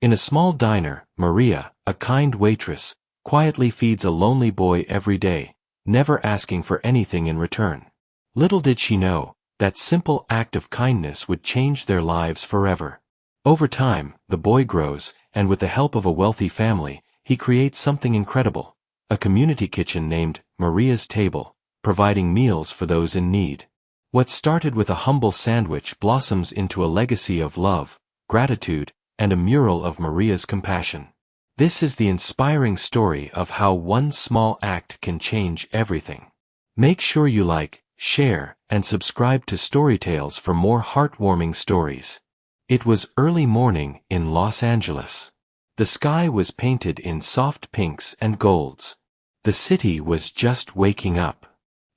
In a small diner, Maria, a kind waitress, quietly feeds a lonely boy every day, never asking for anything in return. Little did she know, that simple act of kindness would change their lives forever. Over time, the boy grows, and with the help of a wealthy family, he creates something incredible, a community kitchen named Maria's Table, providing meals for those in need. What started with a humble sandwich blossoms into a legacy of love, gratitude, and a mural of Maria's compassion. This is the inspiring story of how one small act can change everything. Make sure you like, share, and subscribe to Storytales for more heartwarming stories. It was early morning in Los Angeles. The sky was painted in soft pinks and golds. The city was just waking up.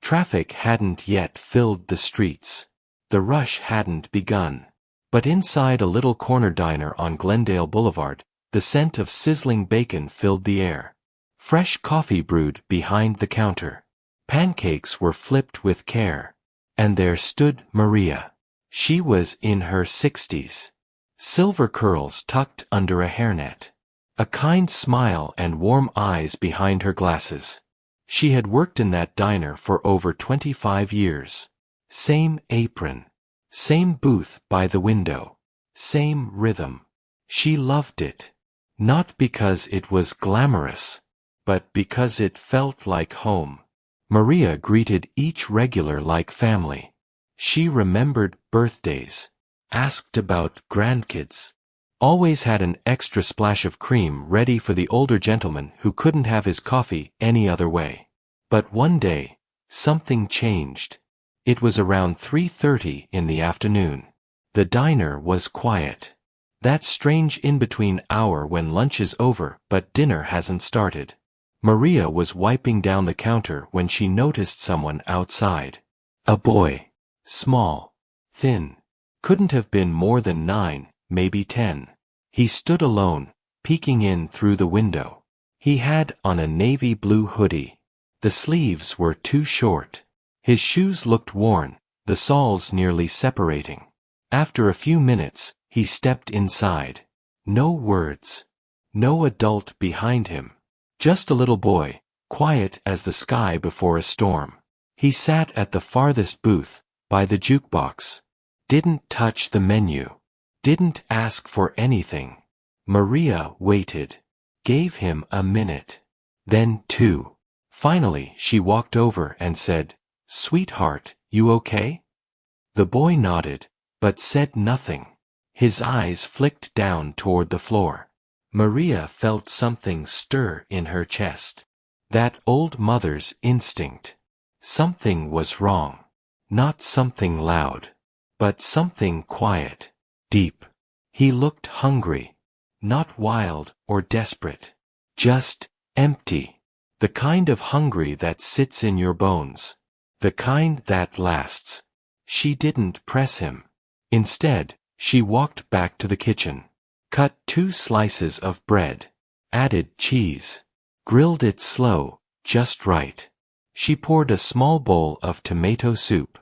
Traffic hadn't yet filled the streets. The rush hadn't begun. But inside a little corner diner on Glendale Boulevard, the scent of sizzling bacon filled the air. Fresh coffee brewed behind the counter. Pancakes were flipped with care. And there stood Maria. She was in her 60s. Silver curls tucked under a hairnet. A kind smile and warm eyes behind her glasses. She had worked in that diner for over 25 years. Same apron. Same booth by the window. Same rhythm. She loved it. Not because it was glamorous, but because it felt like home. Maria greeted each regular like family. She remembered birthdays, asked about grandkids, always had an extra splash of cream ready for the older gentleman who couldn't have his coffee any other way. But one day, something changed. It was around 3:30 in the afternoon. The diner was quiet. That strange in-between hour when lunch is over but dinner hasn't started. Maria was wiping down the counter when she noticed someone outside. A boy. Small. Thin. Couldn't have been more than 9, maybe 10. He stood alone, peeking in through the window. He had on a navy blue hoodie. The sleeves were too short. His shoes looked worn, the soles nearly separating. After a few minutes, he stepped inside. No words. No adult behind him. Just a little boy, quiet as the sky before a storm. He sat at the farthest booth, by the jukebox. Didn't touch the menu. Didn't ask for anything. Maria waited. Gave him a minute. Then 2. Finally, she walked over and said, "Sweetheart, you okay?" The boy nodded, but said nothing. His eyes flicked down toward the floor. Maria felt something stir in her chest. That old mother's instinct. Something was wrong. Not something loud, but something quiet, deep. He looked hungry. Not wild or desperate. Just empty. The kind of hungry that sits in your bones. The kind that lasts. She didn't press him. Instead, she walked back to the kitchen. Cut 2 slices of bread. Added cheese. Grilled it slow, just right. She poured a small bowl of tomato soup.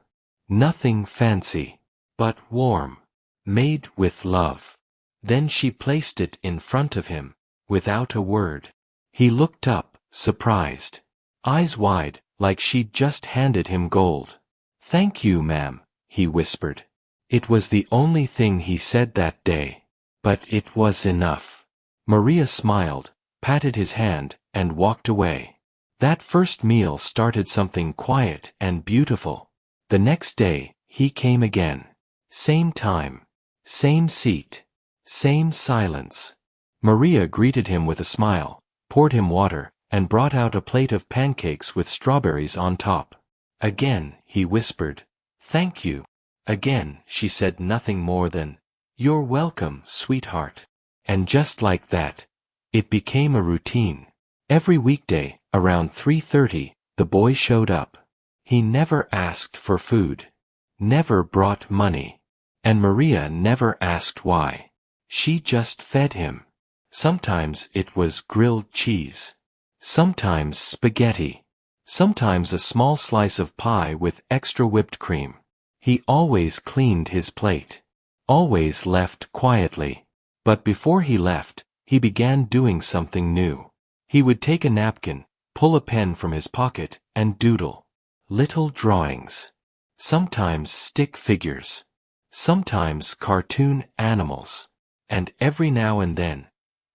Nothing fancy, but warm. Made with love. Then she placed it in front of him, without a word. He looked up, surprised. Eyes wide, like she'd just handed him gold. "Thank you, ma'am," he whispered. It was the only thing he said that day. But it was enough. Maria smiled, patted his hand, and walked away. That first meal started something quiet and beautiful. The next day, he came again. Same time. Same seat. Same silence. Maria greeted him with a smile, poured him water, and brought out a plate of pancakes with strawberries on top. Again, he whispered, "Thank you." Again, she said nothing more than, "You're welcome, sweetheart." And just like that, it became a routine. Every weekday, around 3:30, the boy showed up. He never asked for food. Never brought money. And Maria never asked why. She just fed him. Sometimes it was grilled cheese. Sometimes spaghetti. Sometimes a small slice of pie with extra whipped cream. He always cleaned his plate. Always left quietly. But before he left, he began doing something new. He would take a napkin, pull a pen from his pocket, and doodle. Little drawings. Sometimes stick figures. Sometimes cartoon animals. And every now and then,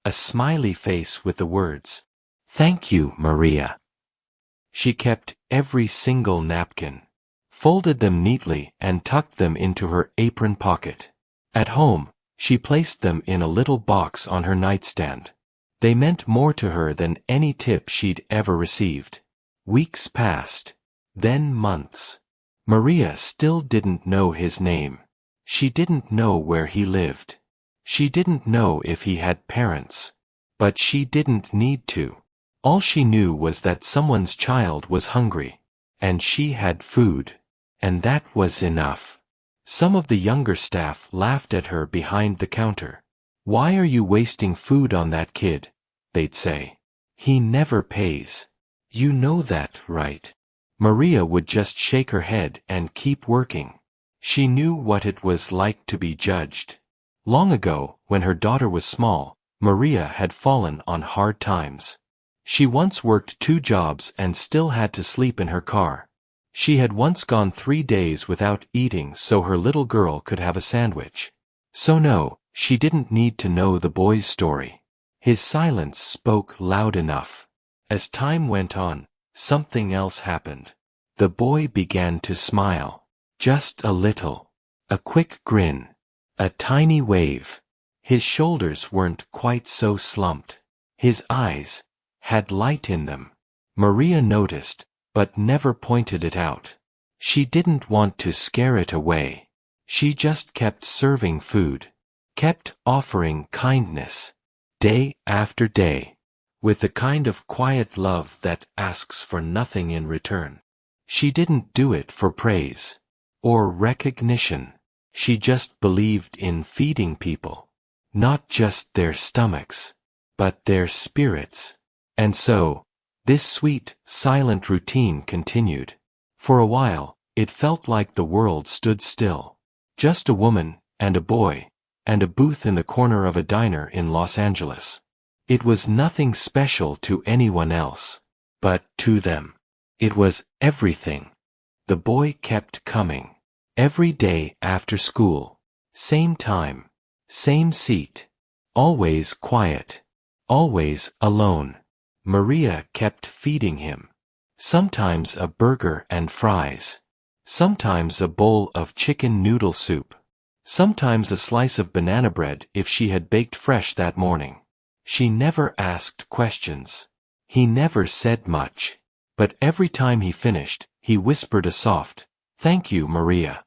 a smiley face with the words, "Thank you, Maria." She kept every single napkin, folded them neatly and tucked them into her apron pocket. At home, she placed them in a little box on her nightstand. They meant more to her than any tip she'd ever received. Weeks passed, then months. Maria still didn't know his name. She didn't know where he lived. She didn't know if he had parents. But she didn't need to. All she knew was that someone's child was hungry. And she had food. And that was enough. Some of the younger staff laughed at her behind the counter. "Why are you wasting food on that kid?" they'd say. "He never pays. You know that, right?" Maria would just shake her head and keep working. She knew what it was like to be judged. Long ago, when her daughter was small, Maria had fallen on hard times. She once worked 2 jobs and still had to sleep in her car. She had once gone 3 days without eating so her little girl could have a sandwich. So no, she didn't need to know the boy's story. His silence spoke loud enough. As time went on, something else happened. The boy began to smile. Just a little. A quick grin. A tiny wave. His shoulders weren't quite so slumped. His eyes had light in them. Maria noticed, but never pointed it out. She didn't want to scare it away. She just kept serving food. Kept offering kindness. Day after day. With the kind of quiet love that asks for nothing in return. She didn't do it for praise. Or recognition. She just believed in feeding people. Not just their stomachs. But their spirits. And so, this sweet, silent routine continued. For a while, it felt like the world stood still. Just a woman, and a boy, and a booth in the corner of a diner in Los Angeles. It was nothing special to anyone else. But to them, it was everything. The boy kept coming. Every day after school. Same time. Same seat. Always quiet. Always alone. Maria kept feeding him. Sometimes a burger and fries. Sometimes a bowl of chicken noodle soup. Sometimes a slice of banana bread if she had baked fresh that morning. She never asked questions. He never said much. But every time he finished, he whispered a soft, "Thank you, Maria."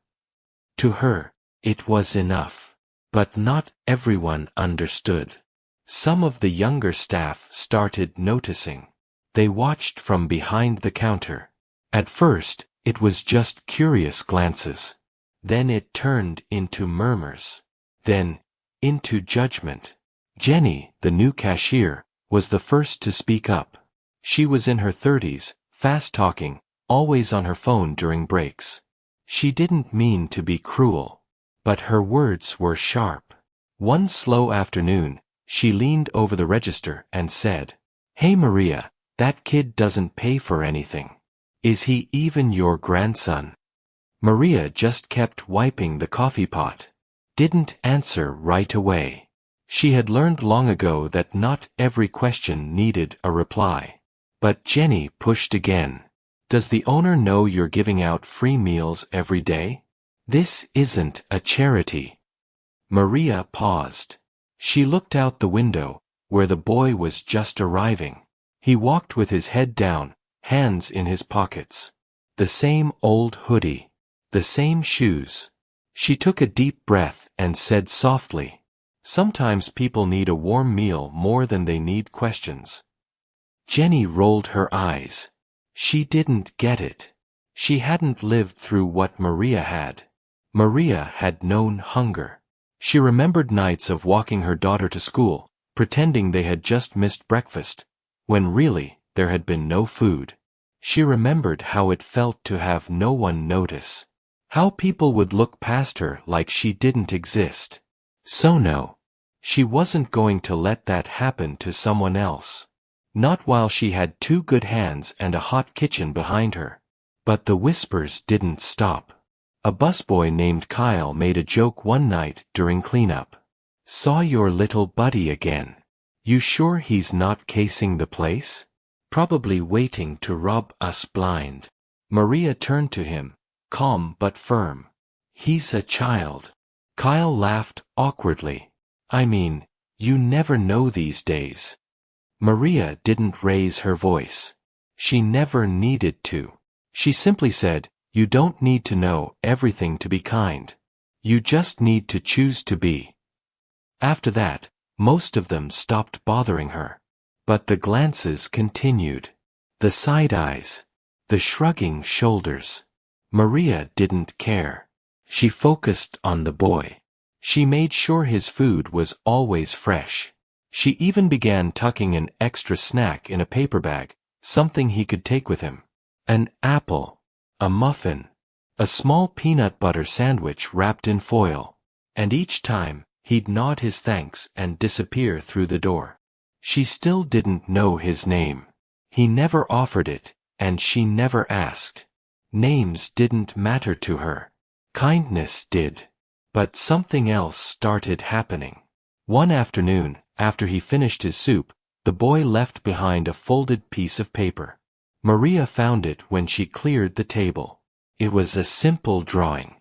To her, it was enough. But not everyone understood. Some of the younger staff started noticing. They watched from behind the counter. At first, it was just curious glances. Then it turned into murmurs. Then, into judgment. Jenny, the new cashier, was the first to speak up. She was in her 30s, fast-talking, always on her phone during breaks. She didn't mean to be cruel. But her words were sharp. One slow afternoon, she leaned over the register and said, "Hey Maria, that kid doesn't pay for anything. Is he even your grandson?" Maria just kept wiping the coffee pot. Didn't answer right away. She had learned long ago that not every question needed a reply. But Jenny pushed again. "Does the owner know you're giving out free meals every day? This isn't a charity." Maria paused. She looked out the window, where the boy was just arriving. He walked with his head down, hands in his pockets. The same old hoodie. The same shoes. She took a deep breath and said softly, "Sometimes people need a warm meal more than they need questions." Jenny rolled her eyes. She didn't get it. She hadn't lived through what Maria had. Maria had known hunger. She remembered nights of walking her daughter to school, pretending they had just missed breakfast, when really there had been no food. She remembered how it felt to have no one notice. How people would look past her like she didn't exist. So no. She wasn't going to let that happen to someone else. Not while she had 2 good hands and a hot kitchen behind her. But the whispers didn't stop. A busboy named Kyle made a joke one night during cleanup. "Saw your little buddy again. You sure he's not casing the place? Probably waiting to rob us blind." Maria turned to him, calm but firm. "He's a child." Kyle laughed awkwardly. "I mean, you never know these days." Maria didn't raise her voice. She never needed to. She simply said, "You don't need to know everything to be kind. You just need to choose to be." After that, most of them stopped bothering her. But the glances continued. The side eyes. The shrugging shoulders. Maria didn't care. She focused on the boy. She made sure his food was always fresh. She even began tucking an extra snack in a paper bag, something he could take with him. An apple. A muffin. A small peanut butter sandwich wrapped in foil. And each time, he'd nod his thanks and disappear through the door. She still didn't know his name. He never offered it, and she never asked. Names didn't matter to her. Kindness did. But something else started happening. One afternoon, after he finished his soup, the boy left behind a folded piece of paper. Maria found it when she cleared the table. It was a simple drawing.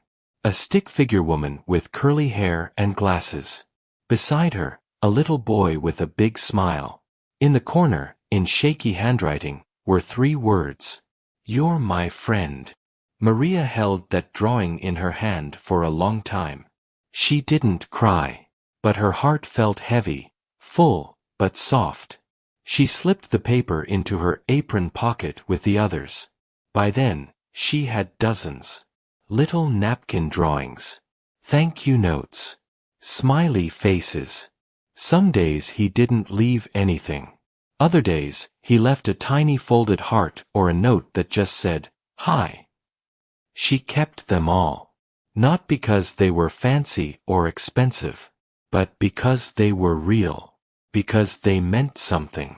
A stick figure woman with curly hair and glasses. Beside her, a little boy with a big smile. In the corner, in shaky handwriting, were 3 words. "You're my friend." Maria held that drawing in her hand for a long time. She didn't cry. But her heart felt heavy, full, but soft. She slipped the paper into her apron pocket with the others. By then, she had dozens. Little napkin drawings. Thank you notes. Smiley faces. Some days he didn't leave anything. Other days, he left a tiny folded heart or a note that just said, "Hi." She kept them all. Not because they were fancy or expensive. But because they were real. Because they meant something.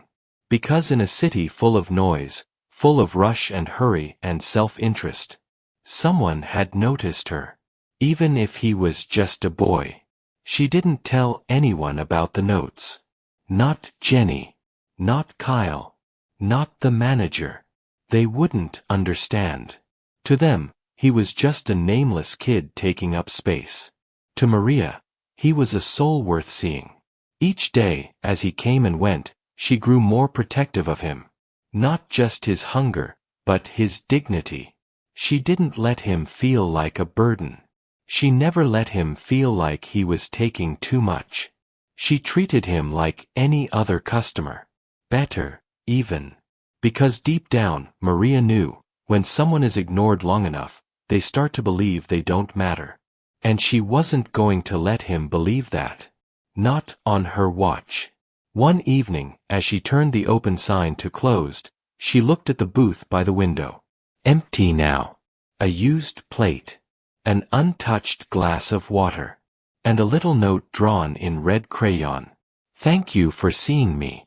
Because in a city full of noise, full of rush and hurry and self-interest, someone had noticed her. Even if he was just a boy. She didn't tell anyone about the notes. Not Jenny. Not Kyle. Not the manager. They wouldn't understand. To them, he was just a nameless kid taking up space. To Maria, he was a soul worth seeing. Each day, as he came and went, she grew more protective of him. Not just his hunger, but his dignity. She didn't let him feel like a burden. She never let him feel like he was taking too much. She treated him like any other customer. Better, even. Because deep down, Maria knew, when someone is ignored long enough, they start to believe they don't matter. And she wasn't going to let him believe that. Not on her watch. One evening, as she turned the open sign to closed, she looked at the booth by the window. Empty now. A used plate. An untouched glass of water. And a little note drawn in red crayon. "Thank you for seeing me."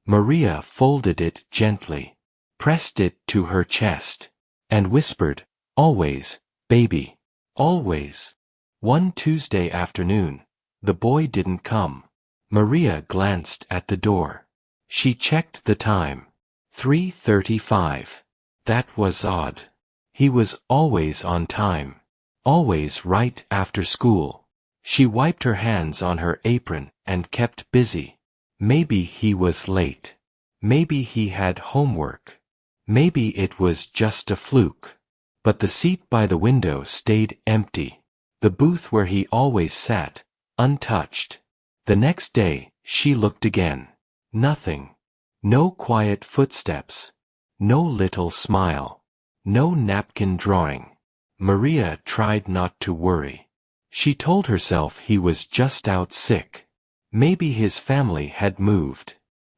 Maria folded it gently. Pressed it to her chest. And whispered, "Always, baby. Always." One Tuesday afternoon, the boy didn't come. Maria glanced at the door. She checked the time. 3:35. That was odd. He was always on time. Always right after school. She wiped her hands on her apron and kept busy. Maybe he was late. Maybe he had homework. Maybe it was just a fluke. But the seat by the window stayed empty. The booth where he always sat, untouched. The next day, she looked again. Nothing. No quiet footsteps. No little smile. No napkin drawing. Maria tried not to worry. She told herself he was just out sick. Maybe his family had moved.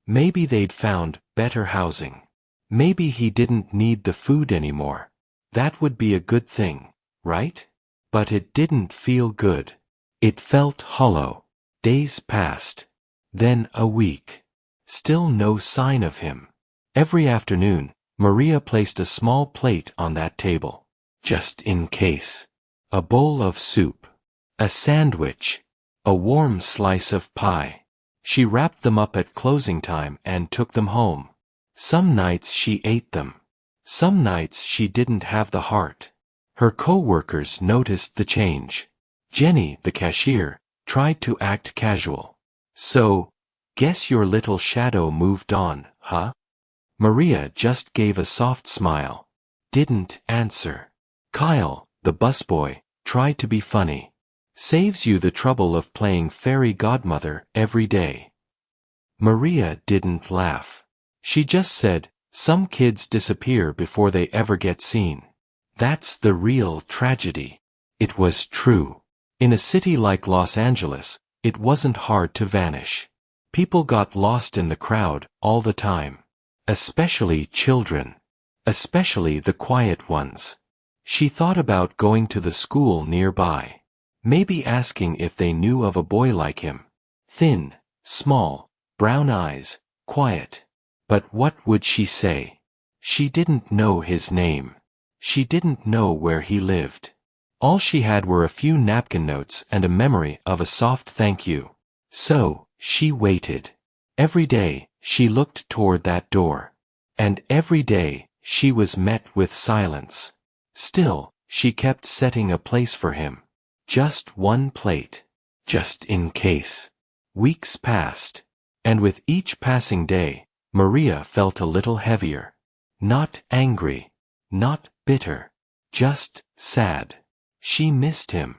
Maybe they'd found better housing. Maybe he didn't need the food anymore. That would be a good thing, right? But it didn't feel good. It felt hollow. Days passed. Then a week. Still no sign of him. Every afternoon, Maria placed a small plate on that table. Just in case. A bowl of soup. A sandwich. A warm slice of pie. She wrapped them up at closing time and took them home. Some nights she ate them. Some nights she didn't have the heart. Her co-workers noticed the change. Jenny, the cashier, tried to act casual. So, guess your little shadow moved on, huh? Maria just gave a soft smile. Didn't answer. Kyle, the busboy, tried to be funny. Saves you the trouble of playing fairy godmother every day. Maria didn't laugh. She just said, some kids disappear before they ever get seen. That's the real tragedy. It was true. In a city like Los Angeles, it wasn't hard to vanish. People got lost in the crowd all the time. Especially children. Especially the quiet ones. She thought about going to the school nearby. Maybe asking if they knew of a boy like him. Thin, small, brown eyes, quiet. But what would she say? She didn't know his name. She didn't know where he lived. All she had were a few napkin notes and a memory of a soft thank you. So, she waited. Every day, she looked toward that door. And every day, she was met with silence. Still, she kept setting a place for him. Just one plate. Just in case. Weeks passed. And with each passing day, Maria felt a little heavier. Not angry. Not bitter. Just sad. She missed him.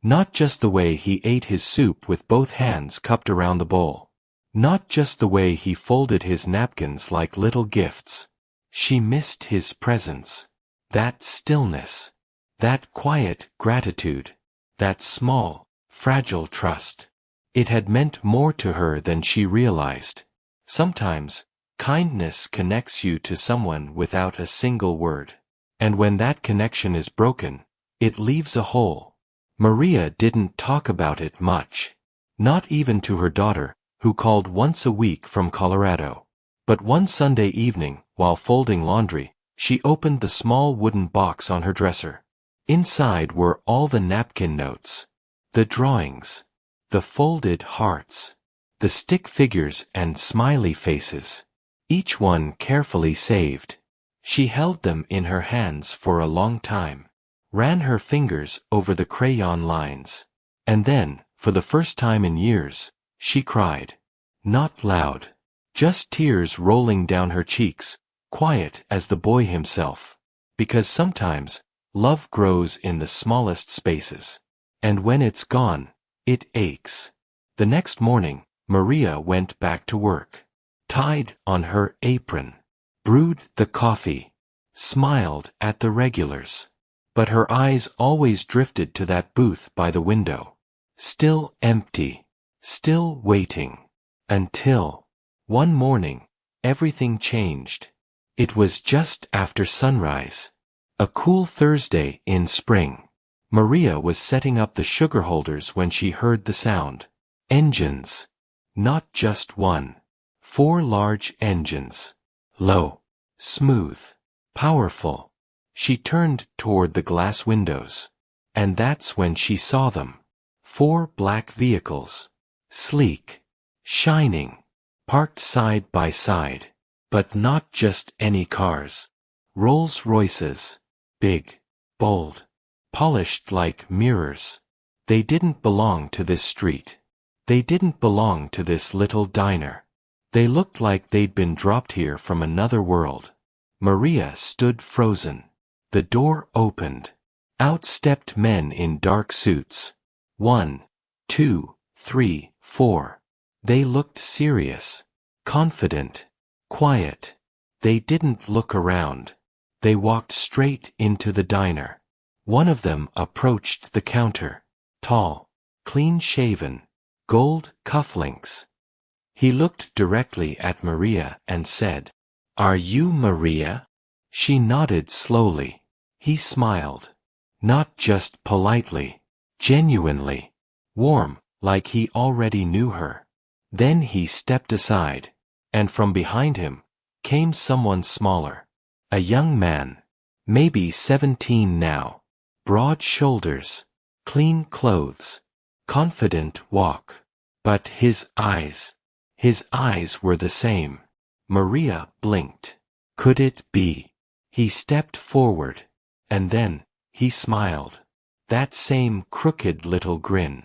Not just the way he ate his soup with both hands cupped around the bowl. Not just the way he folded his napkins like little gifts. She missed his presence. That stillness. That quiet gratitude. That small, fragile trust. It had meant more to her than she realized. Sometimes, kindness connects you to someone without a single word. And when that connection is broken, it leaves a hole. Maria didn't talk about it much. Not even to her daughter, who called once a week from Colorado. But one Sunday evening, while folding laundry, she opened the small wooden box on her dresser. Inside were all the napkin notes. The drawings. The folded hearts. The stick figures and smiley faces. Each one carefully saved. She held them in her hands for a long time. Ran her fingers over the crayon lines. And then, for the first time in years, she cried. Not loud. Just tears rolling down her cheeks, quiet as the boy himself. Because sometimes, love grows in the smallest spaces. And when it's gone, it aches. The next morning, Maria went back to work. Tied on her apron. Brewed the coffee. Smiled at the regulars. But her eyes always drifted to that booth by the window. Still empty. Still waiting. Until, one morning, everything changed. It was just after sunrise. A cool Thursday in spring. Maria was setting up the sugar holders when she heard the sound. Engines. Not just one. 4 large engines. Low. Smooth. Powerful. She turned toward the glass windows. And that's when she saw them. 4 black vehicles. Sleek. Shining. Parked side by side. But not just any cars. Rolls-Royces. Big. Bold. Polished like mirrors. They didn't belong to this street. They didn't belong to this little diner. They looked like they'd been dropped here from another world. Maria stood frozen. The door opened. Out stepped men in dark suits. 1, 2, 3, 4. They looked serious. Confident. Quiet. They didn't look around. They walked straight into the diner. One of them approached the counter. Tall. Clean-shaven. Gold cufflinks. He looked directly at Maria and said, "Are you Maria?" She nodded slowly. He smiled. Not just politely. Genuinely. Warm, like he already knew her. Then he stepped aside, and from behind him came someone smaller. A young man, maybe 17 now. Broad shoulders, clean clothes, confident walk. But his eyes were the same. Maria blinked. Could it be? He stepped forward, and then he smiled. That same crooked little grin.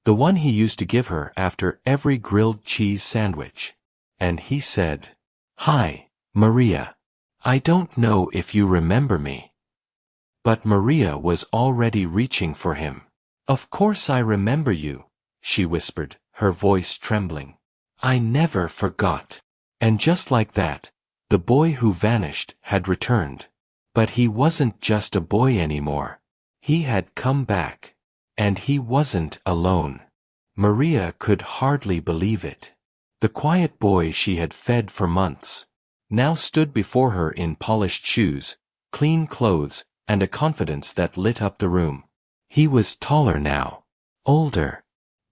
The one he used to give her after every grilled cheese sandwich. And he said, "Hi, Maria. I don't know if you remember me." But Maria was already reaching for him. "Of course I remember you," she whispered, her voice trembling. "I never forgot." And just like that, the boy who vanished had returned. But he wasn't just a boy anymore. He had come back. And he wasn't alone. Maria could hardly believe it. The quiet boy she had fed for months now stood before her in polished shoes, clean clothes, and a confidence that lit up the room. He was taller now, older,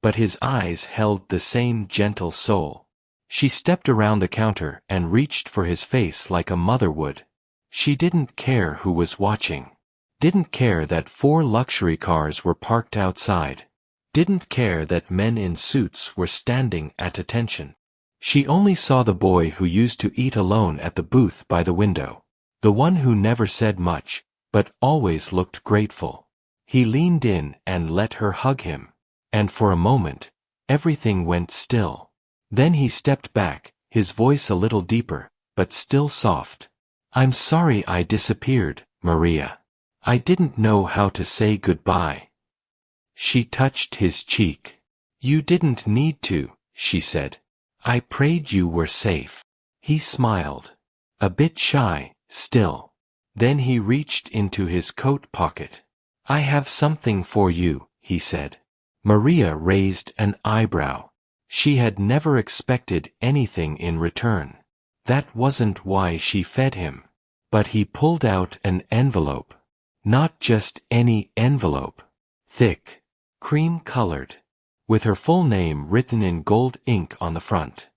but his eyes held the same gentle soul. She stepped around the counter and reached for his face like a mother would. She didn't care who was watching. Didn't care that 4 luxury cars were parked outside. Didn't care that men in suits were standing at attention. She only saw the boy who used to eat alone at the booth by the window. The one who never said much, but always looked grateful. He leaned in and let her hug him. And for a moment, everything went still. Then he stepped back, his voice a little deeper, but still soft. "I'm sorry I disappeared, Maria. I didn't know how to say goodbye." She touched his cheek. "You didn't need to," she said. "I prayed you were safe." He smiled. A bit shy, still. Then he reached into his coat pocket. "I have something for you," he said. Maria raised an eyebrow. She had never expected anything in return. That wasn't why she fed him. But he pulled out an envelope. Not just any envelope. Thick, cream-colored, with her full name written in gold ink on the front.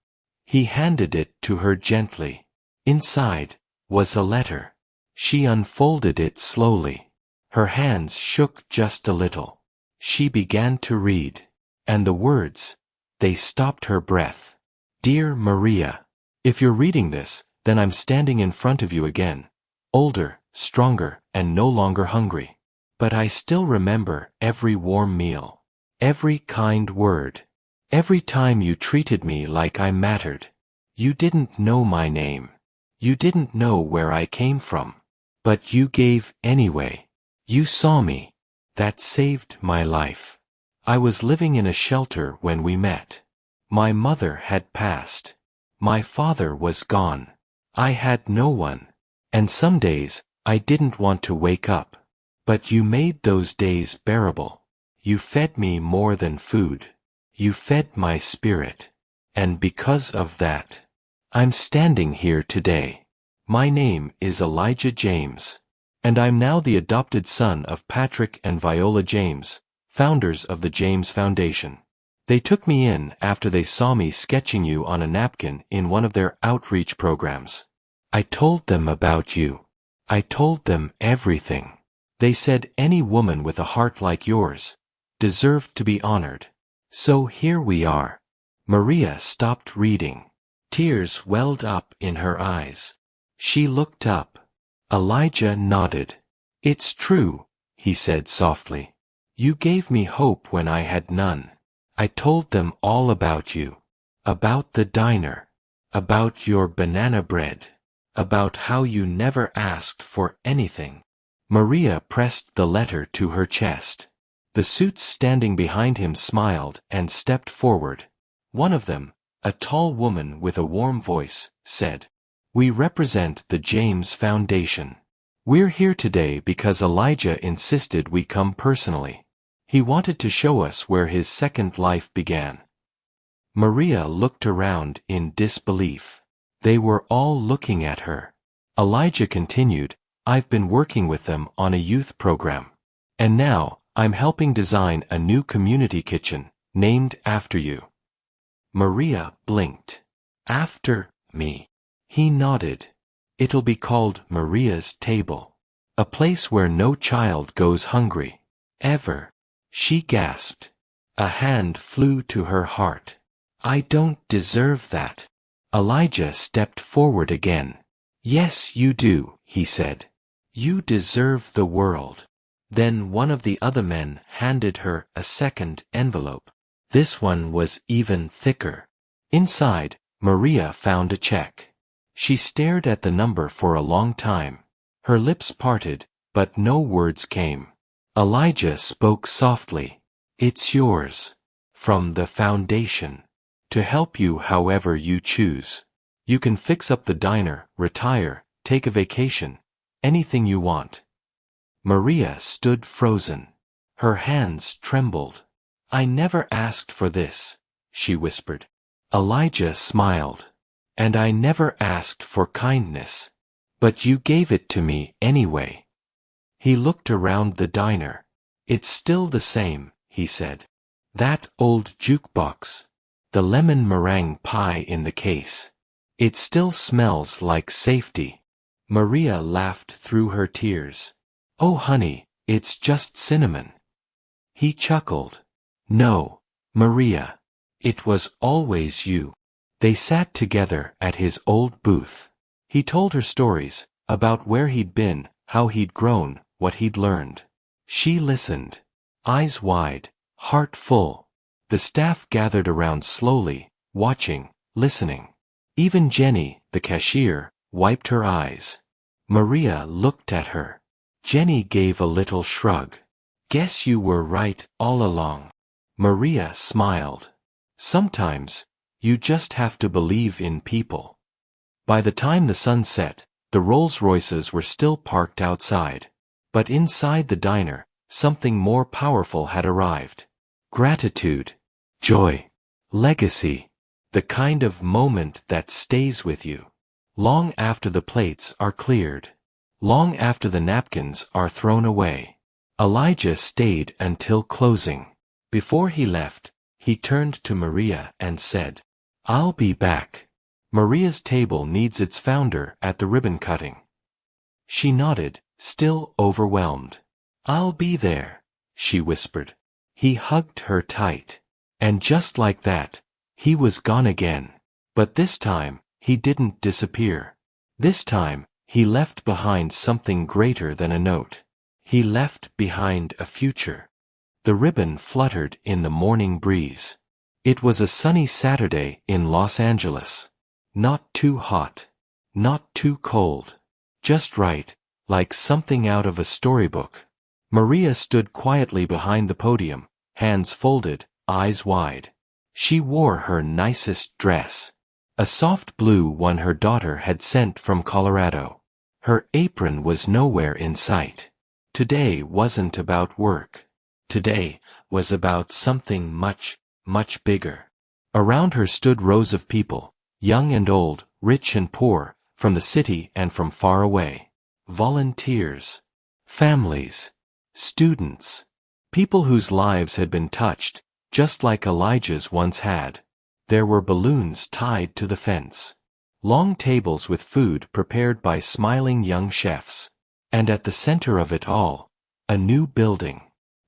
He handed it to her gently. Inside was a letter. She unfolded it slowly. Her hands shook just a little. She began to read. And the words, they stopped her breath. "Dear Maria, if you're reading this, then I'm standing in front of you again. Older, stronger, and no longer hungry. But I still remember every warm meal, every kind word, every time you treated me like I mattered. You didn't know my name. You didn't know where I came from. But you gave anyway. You saw me. That saved my life. I was living in a shelter when we met. My mother had passed. My father was gone. I had no one. And some days, I didn't want to wake up. But you made those days bearable. You fed me more than food. You fed my spirit. And because of that, I'm standing here today. My name is Elijah James. And I'm now the adopted son of Patrick and Viola James, founders of the James Foundation. They took me in after they saw me sketching you on a napkin in one of their outreach programs. I told them about you. I told them everything. They said any woman with a heart like yours deserved to be honored. So here we are." Maria stopped reading. Tears welled up in her eyes. She looked up. Elijah nodded. "It's true," he said softly. "You gave me hope when I had none. I told them all about you. About the diner. About your banana bread. About how you never asked for anything." Maria pressed the letter to her chest. The suits standing behind him smiled and stepped forward. One of them, a tall woman with a warm voice, said, "We represent the James Foundation. We're here today because Elijah insisted we come personally. He wanted to show us where his second life began." Maria looked around in disbelief. They were all looking at her. Elijah continued, "I've been working with them on a youth program. And now, I'm helping design a new community kitchen, named after you. Maria blinked. After me. He nodded. It'll be called Maria's Table. A place where no child goes hungry. Ever. She gasped. A hand flew to her heart. I don't deserve that. Elijah stepped forward again. Yes, you do, he said. You deserve the world. Then one of the other men handed her a second envelope. This one was even thicker. Inside, Maria found a check. She stared at the number for a long time. Her lips parted, but no words came. Elijah spoke softly. It's yours. From the foundation. To help you however you choose. You can fix up the diner, retire, take a vacation. Anything you want. Maria stood frozen. Her hands trembled. I never asked for this, she whispered. Elijah smiled. And I never asked for kindness. But you gave it to me anyway. He looked around the diner. It's still the same, he said. That old jukebox. The lemon meringue pie in the case. It still smells like safety. Maria laughed through her tears. Oh honey, it's just cinnamon. He chuckled. No, Maria. It was always you. They sat together at his old booth. He told her stories, about where he'd been, how he'd grown, what he'd learned. She listened. Eyes wide, heart full. The staff gathered around slowly, watching, listening. Even Jenny, the cashier, wiped her eyes. Maria looked at her. Jenny gave a little shrug. Guess you were right all along. Maria smiled. Sometimes, you just have to believe in people. By the time the sun set, the Rolls-Royces were still parked outside. But inside the diner, something more powerful had arrived. Gratitude. Joy. Legacy. The kind of moment that stays with you. Long after the plates are cleared. Long after the napkins are thrown away. Elijah stayed until closing. Before he left, he turned to Maria and said, I'll be back. Maria's Table needs its founder at the ribbon cutting. She nodded, still overwhelmed. I'll be there, she whispered. He hugged her tight. And just like that, he was gone again. But this time, he didn't disappear. This time, he left behind something greater than a note. He left behind a future. The ribbon fluttered in the morning breeze. It was a sunny Saturday in Los Angeles. Not too hot. Not too cold. Just right, like something out of a storybook. Maria stood quietly behind the podium, hands folded, eyes wide. She wore her nicest dress. A soft blue one her daughter had sent from Colorado. Her apron was nowhere in sight. Today wasn't about work. Today was about something much, much bigger. Around her stood rows of people, young and old, rich and poor, from the city and from far away. Volunteers. Families. Students. People whose lives had been touched, just like Elijah's once had. There were balloons tied to the fence. Long tables with food prepared by smiling young chefs. And at the center of it all, a new building.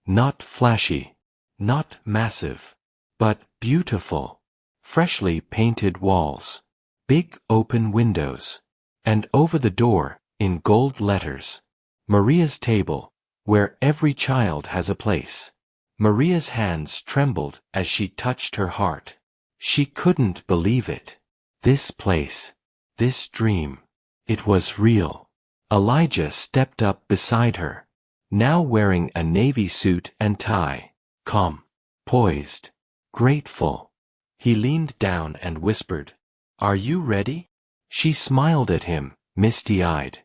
Not flashy. Not massive. But beautiful. Freshly painted walls. Big open windows. And over the door, in gold letters, Maria's Table, where every child has a place. Maria's hands trembled as she touched her heart. She couldn't believe it. This place. This dream. It was real. Elijah stepped up beside her. Now wearing a navy suit and tie. Calm. Poised. Grateful. He leaned down and whispered, Are you ready? She smiled at him, misty-eyed.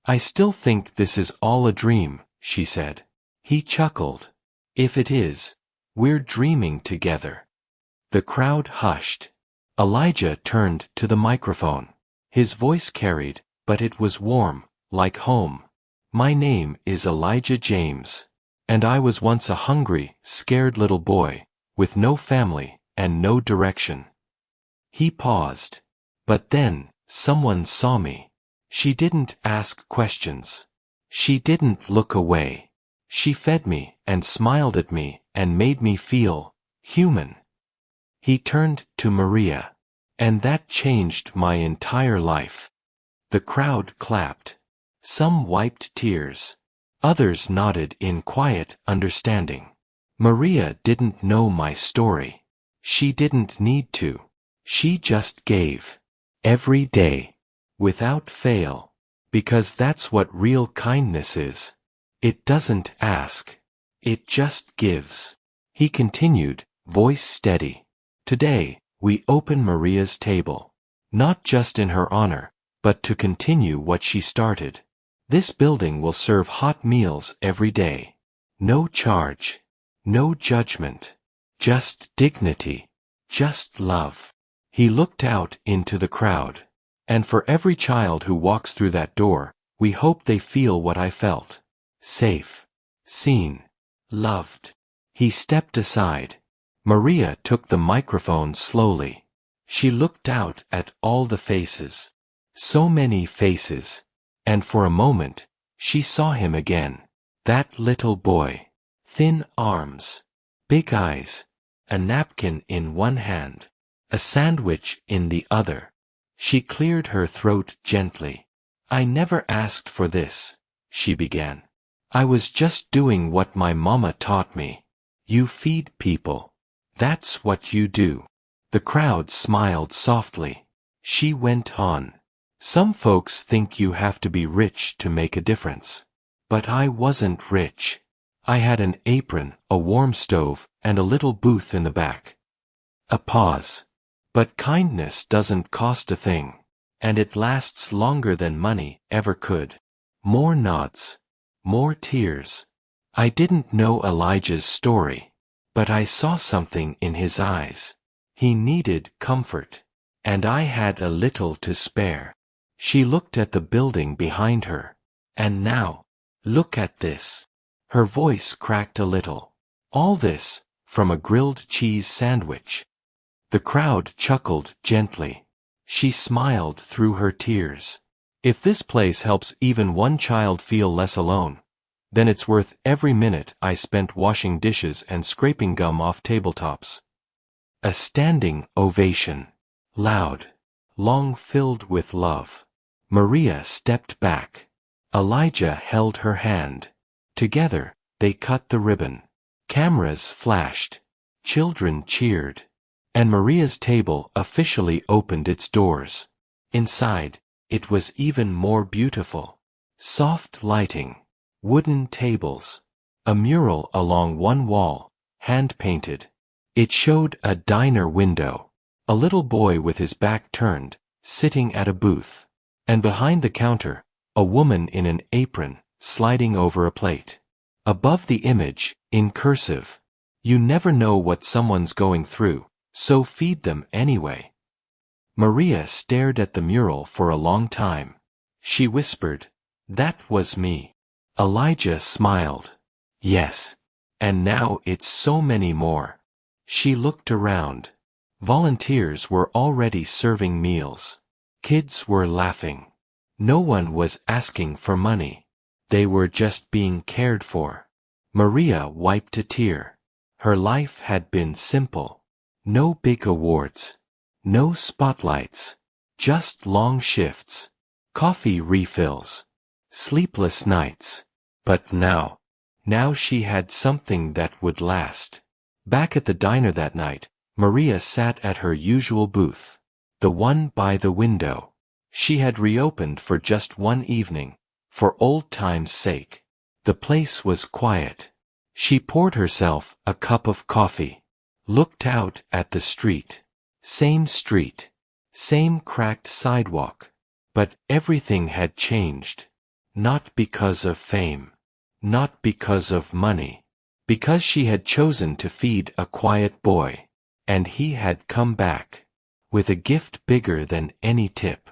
I still think this is all a dream, she said. He chuckled. If it is, we're dreaming together. The crowd hushed. Elijah turned to the microphone. His voice carried, but it was warm, like home. My name is Elijah James. And I was once a hungry, scared little boy, with no family and no direction. He paused. But then, someone saw me. She didn't ask questions. She didn't look away. She fed me and smiled at me and made me feel human. He turned to Maria. And that changed my entire life. The crowd clapped. Some wiped tears. Others nodded in quiet understanding. Maria didn't know my story. She didn't need to. She just gave. Every day. Without fail. Because that's what real kindness is. It doesn't ask. It just gives. He continued, voice steady. Today, we open Maria's table. Not just in her honor, but to continue what she started. This building will serve hot meals every day. No charge. No judgment. Just dignity. Just love. He looked out into the crowd. And for every child who walks through that door, we hope they feel what I felt. Safe. Seen. Loved. He stepped aside. Maria took the microphone slowly. She looked out at all the faces. So many faces. And for a moment, she saw him again. That little boy. Thin arms. Big eyes. A napkin in one hand. A sandwich in the other. She cleared her throat gently. I never asked for this, she began. I was just doing what my mama taught me. You feed people. That's what you do. The crowd smiled softly. She went on. Some folks think you have to be rich to make a difference. But I wasn't rich. I had an apron, a warm stove, and a little booth in the back. A pause. But kindness doesn't cost a thing. And it lasts longer than money ever could. More nods. More tears. I didn't know Elijah's story. But I saw something in his eyes. He needed comfort. And I had a little to spare. She looked at the building behind her. And now, look at this. Her voice cracked a little. All this, from a grilled cheese sandwich. The crowd chuckled gently. She smiled through her tears. If this place helps even one child feel less alone, then it's worth every minute I spent washing dishes and scraping gum off tabletops. A standing ovation. Loud. Long, filled with love. Maria stepped back. Elijah held her hand. Together, they cut the ribbon. Cameras flashed. Children cheered. And Maria's table officially opened its doors. Inside, it was even more beautiful. Soft lighting. Wooden tables. A mural along one wall, hand-painted. It showed a diner window. A little boy with his back turned, sitting at a booth. And behind the counter, a woman in an apron, sliding over a plate. Above the image, in cursive. You never know what someone's going through, so feed them anyway. Maria stared at the mural for a long time. She whispered, "That was me." Elijah smiled. "Yes. And now it's so many more." She looked around. Volunteers were already serving meals. Kids were laughing. No one was asking for money. They were just being cared for. Maria wiped a tear. Her life had been simple. No big awards. No spotlights. Just long shifts. Coffee refills. Sleepless nights. But now she had something that would last. Back at the diner that night, Maria sat at her usual booth. The one by the window. She had reopened for just one evening, for old time's sake. The place was quiet. She poured herself a cup of coffee. Looked out at the street. Same street. Same cracked sidewalk. But everything had changed. Not because of fame. Not because of money. Because she had chosen to feed a quiet boy. And he had come back. With a gift bigger than any tip.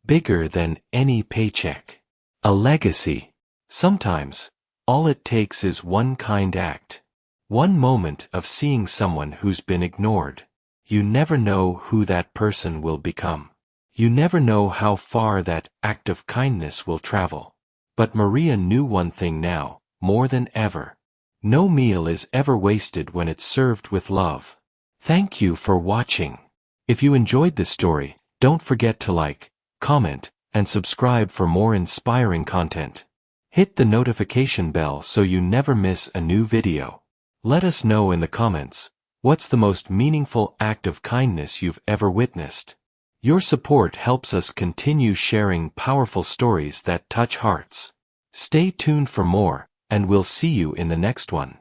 Bigger than any paycheck. A legacy. Sometimes, all it takes is one kind act. One moment of seeing someone who's been ignored. You never know who that person will become. You never know how far that act of kindness will travel. But Maria knew one thing now, more than ever. No meal is ever wasted when it's served with love. Thank you for watching. If you enjoyed this story, don't forget to like, comment, and subscribe for more inspiring content. Hit the notification bell so you never miss a new video. Let us know in the comments, what's the most meaningful act of kindness you've ever witnessed? Your support helps us continue sharing powerful stories that touch hearts. Stay tuned for more, and we'll see you in the next one.